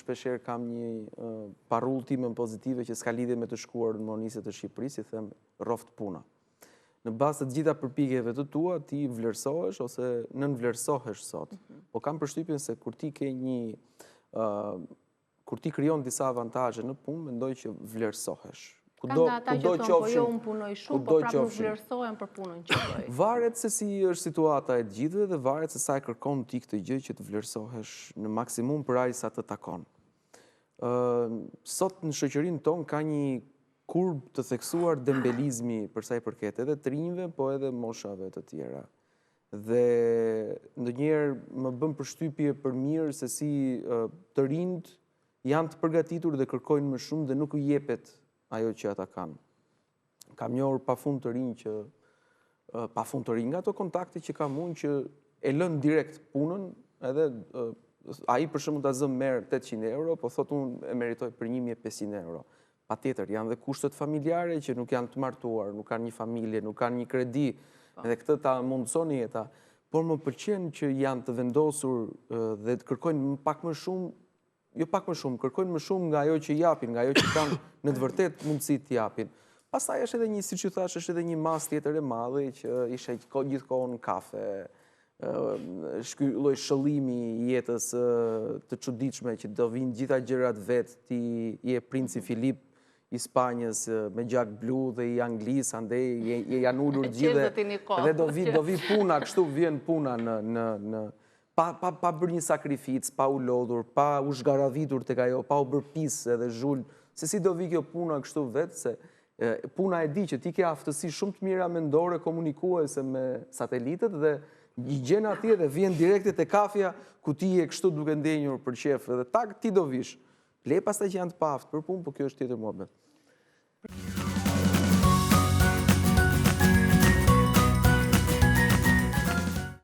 shpesher kam një parull time pozitive që s'ka lidhje me të shkuar në Monisë të Shqipërisë, i them roft puna. Në bazë të gjitha përpjekjeve të tua, ti vlerësohesh ose nënvlerësohesh sot. Po kam përshtypjen se kur ti ke kur ti krijon disa avantazhe në punë, mendoj që vlerësohesh. Ka nga ata që thonë, po jo unë punoj shumë, po prapë nuk vlerësohen për punën që bëj. Varet se si është situata e gjithëve dhe varet se sa e kërkon ti këtë gjë që të vlerësohesh në maksimum për aq sa të takon. Sot në shoqërinë tonë ka një kurb të theksuar dembelizmi për sa i përket edhe të rinjve, po edhe moshave të tjera. Dhe ndonjëherë më bën përshtypje për mirë se si të rinjt janë të përgatitur dhe kërkojnë më shumë dhe nuk u jepet ajo që ata kanë. Kam njohur pafund të rinj nga ato kontakte që kam unë që e lën direkt punën, edhe ai për shembull ta zë merr 800 euro, po thot unë e meritoj për 1500 euro. Patjetër, janë dhe kushtet familjare që nuk janë të martuar, nuk kanë një familje, nuk kanë një kredi, edhe këtë ta mundsoni jeta. Por më pëlqen që janë të vendosur dhe kërkojnë pak më shumë, jo pak më shumë, kërkojnë më shumë nga ajo që japin, nga ajo që kanë në të vërtetë mundësi të japin. Pastaj është edhe një, siç ju thash, është edhe një mas tjetër e madhe që ishe gjithkohon kafe, ky lloj shëllimi i jetës të çuditshme që do vinë gjitha gjërat vet, ti je princi Filip i Spanjës me gjak blu dhe i Anglisë, andej janë ulur gjithë dhe do vi puna, kështu vjen puna në pa bërë një sakrificë, pa u lodhur, pa u zhgaravitur tek ajo, pa u bërë pisë edhe zhul, se si do vi kjo puna kështu vetë, se puna e di që ti ke aftësi shumë të mira mendore komunikuese me satelitët dhe i gjen atje dhe vjen direkte te kafja ku ti je kështu duke ndenjur për qef edhe tak ti do vish. Le pastaj që janë të paftë për punë, po kjo është tjetër muhabet.